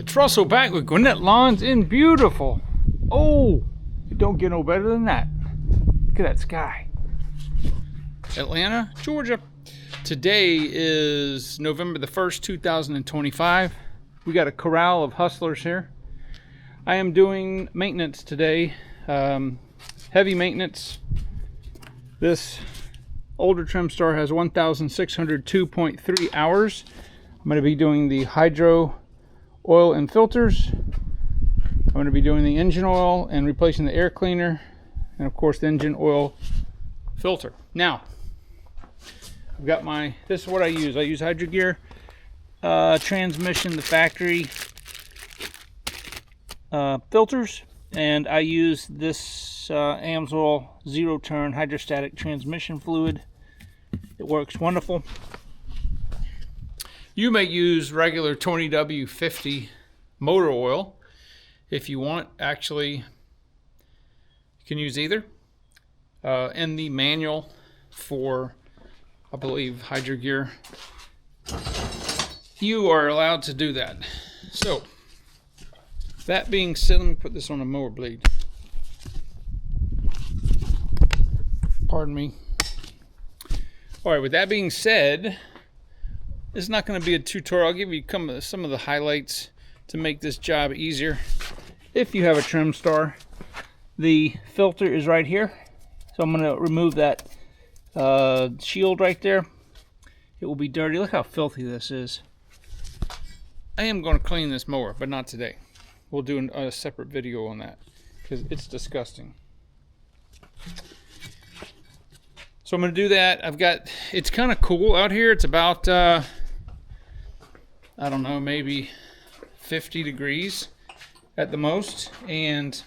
Trussell back with Gwinnett Lawns in beautiful. Oh, it don't get no better than that. Look at that sky. Atlanta, Georgia. Today is November the 1st, 2025. We got a corral of hustlers here. I am doing maintenance today. Heavy maintenance. This older trim star has 1,602.3 hours. I'm going to be doing the hydro oil and filters. I'm going to be doing the engine oil and replacing the air cleaner, and of course the engine oil filter. Now, I've got this is what I use. I use Hydro Gear transmission, the factory filters, and I use this Amsoil zero turn hydrostatic transmission fluid. It works wonderful. You may use regular 20W50 motor oil if you want. Actually, you can use either. In the manual for, I believe, Hydro Gear, you are allowed to do that. So, that being said, let me put this on a mower blade. Pardon me. Alright, with that being said, this is not going to be a tutorial. I'll give you some of the highlights to make this job easier. If you have a trim star, the filter is right here. So I'm going to remove that shield right there. It will be dirty. Look how filthy this is. I am going to clean this mower, but not today. We'll do a separate video on that because it's disgusting. So I'm going to do that. It's kind of cool out here. It's about, I don't know, maybe 50 degrees at the most. And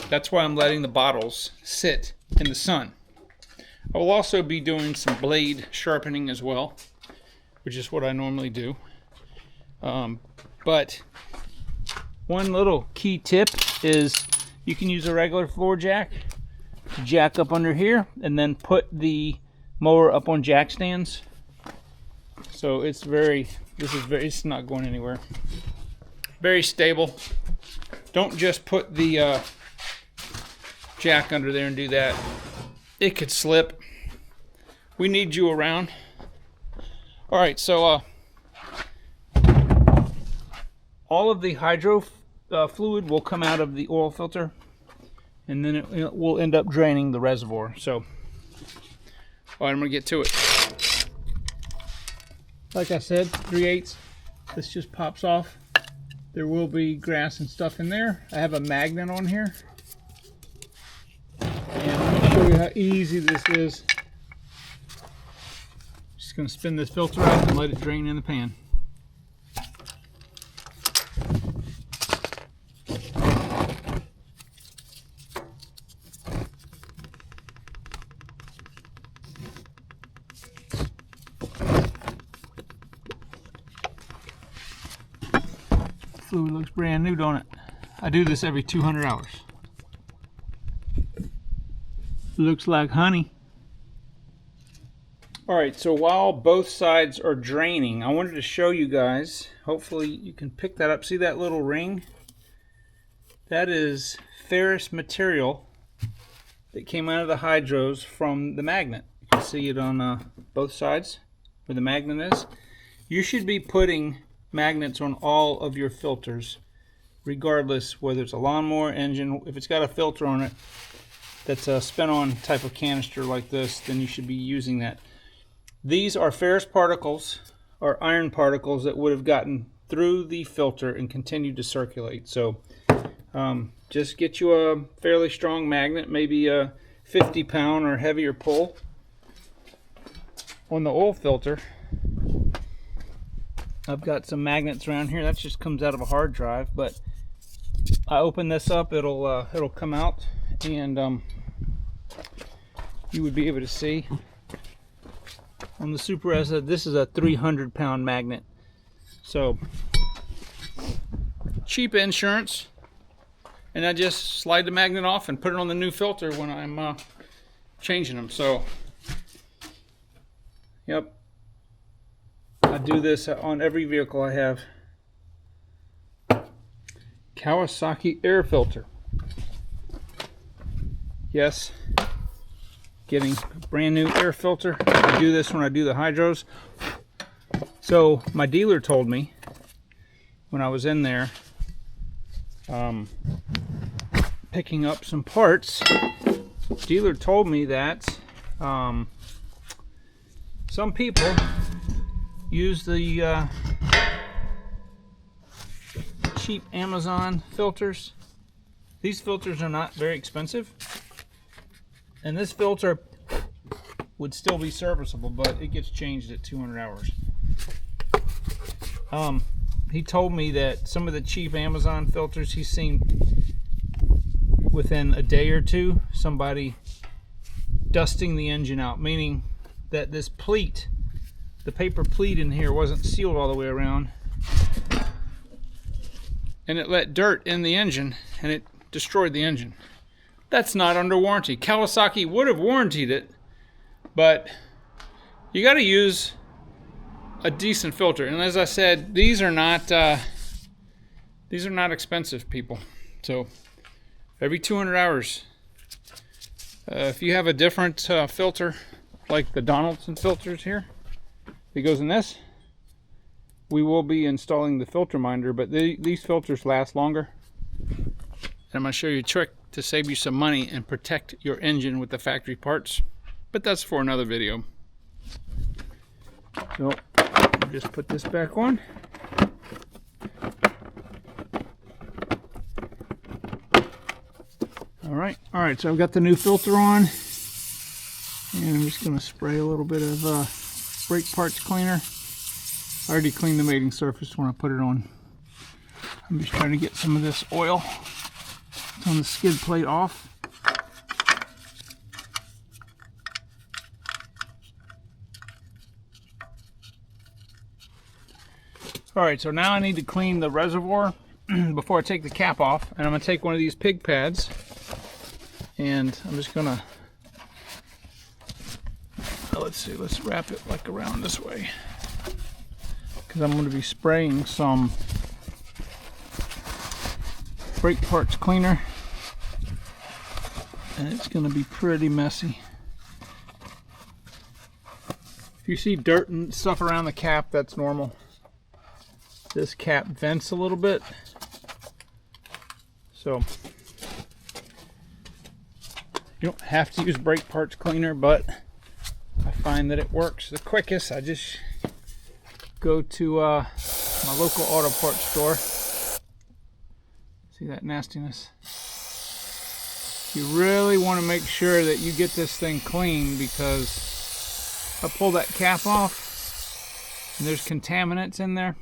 that's why I'm letting the bottles sit in the sun. I will also be doing some blade sharpening as well, which is what I normally do. But one little key tip is you can use a regular floor jack up under here and then put the mower up on jack stands. So it's not going anywhere. Very stable. Don't just put the jack under there and do that. It could slip. We need you around. Alright, so all of the hydro fluid will come out of the oil filter, and then it will end up draining the reservoir. So, all right, I'm going to get to it. Like I said, 3/8. This just pops off. There will be grass and stuff in there. I have a magnet on here. And let me show you how easy this is. Just going to spin this filter out and let it drain in the pan. Fluid looks brand new, don't it? I do this every 200 hours. Looks like honey. Alright, so while both sides are draining, I wanted to show you guys, hopefully you can pick that up. See that little ring? That is ferrous material that came out of the hydros from the magnet. You can see it on both sides where the magnet is. You should be putting magnets on all of your filters, regardless whether it's a lawnmower, engine. If it's got a filter on it that's a spin-on type of canister like this, then you should be using that. These are ferrous particles or iron particles that would have gotten through the filter and continued to circulate. So just get you a fairly strong magnet, maybe a 50-pound or heavier pull on the oil filter. I've got some magnets around here. That just comes out of a hard drive, but I open this up, it'll come out, and you would be able to see on the Super Esa. This is a 300-pound magnet, so cheap insurance. And I just slide the magnet off and put it on the new filter when I'm changing them. So, yep. I do this on every vehicle I have. Kawasaki air filter. Yes, getting a brand new air filter. I do this when I do the hydros. So my dealer told me when I was in there picking up some parts, dealer told me that some people use the cheap Amazon filters. These filters are not very expensive, and this filter would still be serviceable, but it gets changed at 200 hours. He told me that some of the cheap Amazon filters he's seen within a day or two, somebody dusting the engine out, meaning that this pleat, the paper pleat in here, wasn't sealed all the way around, and it let dirt in the engine and it destroyed the engine. That's not under warranty. Kawasaki would have warrantied it, but you got to use a decent filter. And as I said, these are not expensive, people. So every 200 hours, if you have a different filter, like the Donaldson filters here, it goes in this. We will be installing the filter minder, but these filters last longer. And I'm going to show you a trick to save you some money and protect your engine with the factory parts, but that's for another video. So just put this back on. All right, so I've got the new filter on, and I'm just going to spray a little bit of brake parts cleaner. I already cleaned the mating surface when I put it on. I'm just trying to get some of this oil on the skid plate off. Alright, so now I need to clean the reservoir before I take the cap off. And I'm going to take one of these pig pads, and I'm just going to, let's see, let's wrap it like around this way, because I'm going to be spraying some brake parts cleaner, and it's going to be pretty messy. If you see dirt and stuff around the cap, that's normal. This cap vents a little bit, so you don't have to use brake parts cleaner, but I find that it works the quickest. I just go to my local auto parts store. See that nastiness? You really want to make sure that you get this thing clean, because I pull that cap off and there's contaminants in there.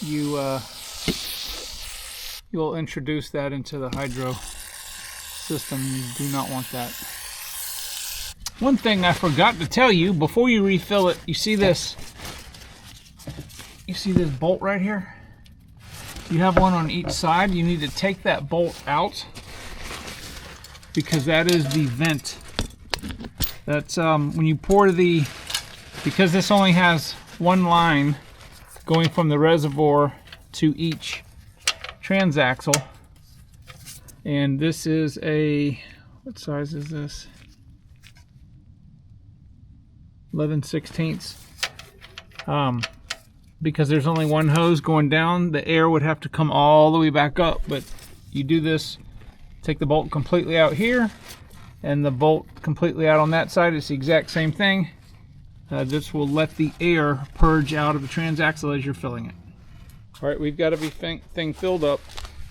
You will introduce that into the hydro system. You do not want that. One thing I forgot to tell you before you refill it, you see this bolt right here? You have one on each side. You need to take that bolt out, because that is the vent. That's when you pour because this only has one line going from the reservoir to each transaxle, and this is what size is this? 11/16. Because there's only one hose going down, the air would have to come all the way back up. But you do this, take the bolt completely out here and the bolt completely out on that side. It's the exact same thing. This will let the air purge out of the transaxle as you're filling it. All right, we've got everything filled up.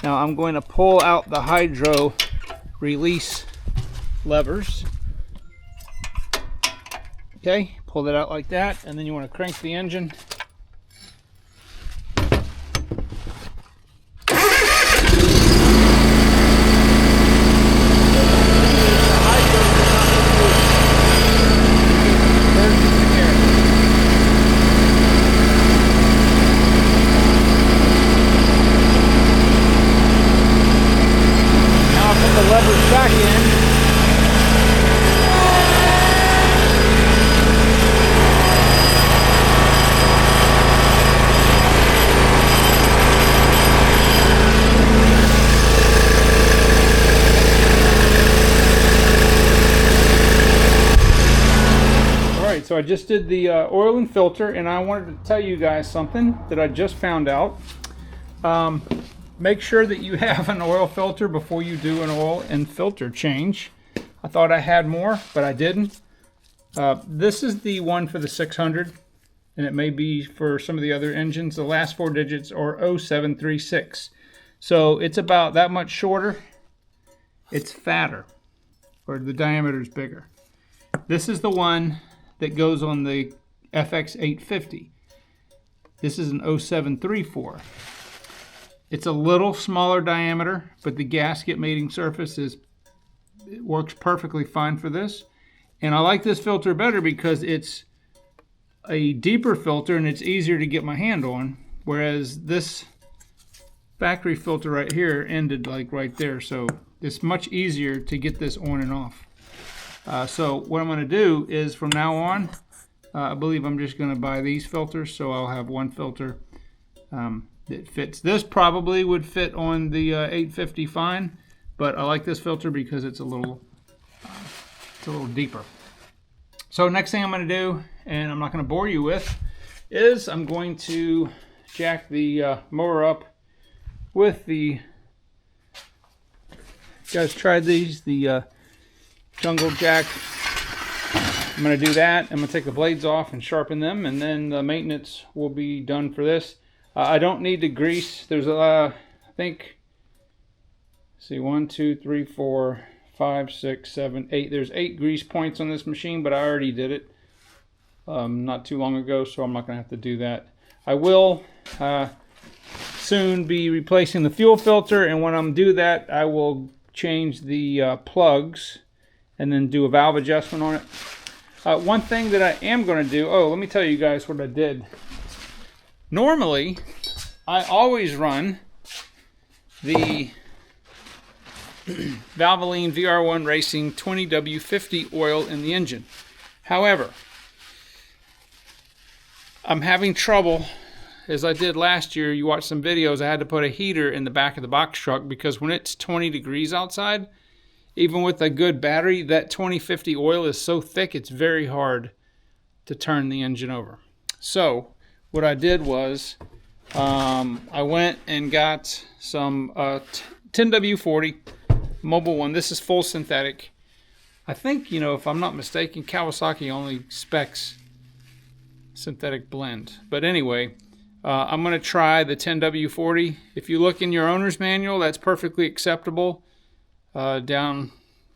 Now I'm going to pull out the hydro release levers. Okay, pull that out like that, and then you want to crank the engine. Back in. so I just did the oil and filter, and I wanted to tell you guys something that I just found out. Make sure that you have an oil filter before you do an oil and filter change. I thought I had more, but I didn't. This is the one for the 600, and it may be for some of the other engines. The last 4 digits are 0736. So it's about that much shorter. It's fatter, or the diameter is bigger. This is the one that goes on the FX850. This is an 0734. It's a little smaller diameter, but the gasket mating surface it works perfectly fine for this. And I like this filter better because it's a deeper filter and it's easier to get my hand on, whereas this factory filter right here ended like right there, so it's much easier to get this on and off. So what I'm going to do is from now on, I believe I'm just going to buy these filters, so I'll have one filter that fits. This probably would fit on the 850 fine, but I like this filter because it's a little deeper. So next thing I'm going to do, and I'm not going to bore you with, is I'm going to jack the mower up with the, you guys tried these, the jungle jack. I'm going to do that. I'm going to take the blades off and sharpen them, and then the maintenance will be done for this. I don't need to grease. There's I think, see, 1, 2, 3, 4, 5, 6, 7, 8. There's 8 grease points on this machine, but I already did it not too long ago, so I'm not going to have to do that. I will soon be replacing the fuel filter, and when I'm do that, I will change the plugs and then do a valve adjustment on it. One thing that I am going to do, let me tell you guys what I did. Normally, I always run the Valvoline VR1 Racing 20W50 oil in the engine. However, I'm having trouble, as I did last year. You watched some videos, I had to put a heater in the back of the box truck because when it's 20 degrees outside, even with a good battery, that 2050 oil is so thick it's very hard to turn the engine over. So what I did was I went and got some 10W40 Mobile one. This is full synthetic. I think, if I'm not mistaken, Kawasaki only specs synthetic blend. But anyway, I'm going to try the 10W40. If you look in your owner's manual, that's perfectly acceptable down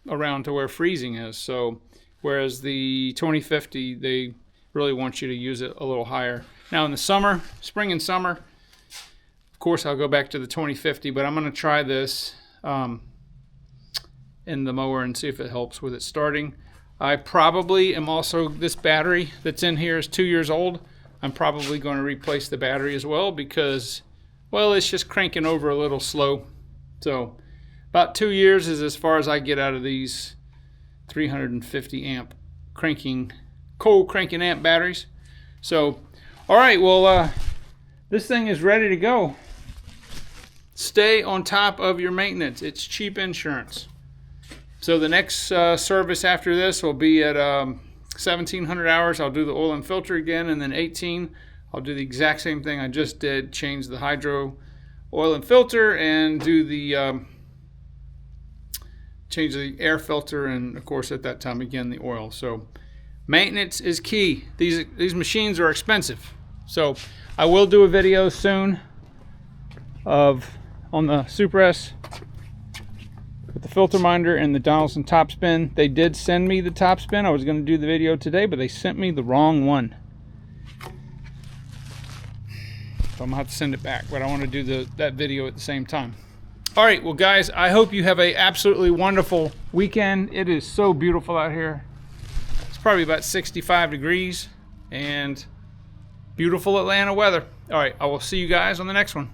around to where freezing is. So whereas the 2050, they really want you to use it a little higher. Now in the summer, spring and summer, of course I'll go back to the 2050, but I'm going to try this in the mower and see if it helps with it starting. I probably am also, this battery that's in here is 2 years old. I'm probably going to replace the battery as well because, well, it's just cranking over a little slow. So about 2 years is as far as I get out of these 350 amp cold cranking amp batteries. So, all right, well, this thing is ready to go. Stay on top of your maintenance. It's cheap insurance. So the next service after this will be at 1700 hours. I'll do the oil and filter again, and then 18 I'll do the exact same thing I just did, change the hydro oil and filter and do the change the air filter, and of course at that time again the oil. So maintenance is key. These machines are expensive. So I will do a video soon on the Super S with the filter minder and the Donaldson top spin. They did send me the top spin. I was going to do the video today, but they sent me the wrong one. So I'm going to have to send it back, but I want to do that video at the same time. All right, well guys, I hope you have a absolutely wonderful weekend. It is so beautiful out here. It's probably about 65 degrees and beautiful Atlanta weather. All right, I will see you guys on the next one.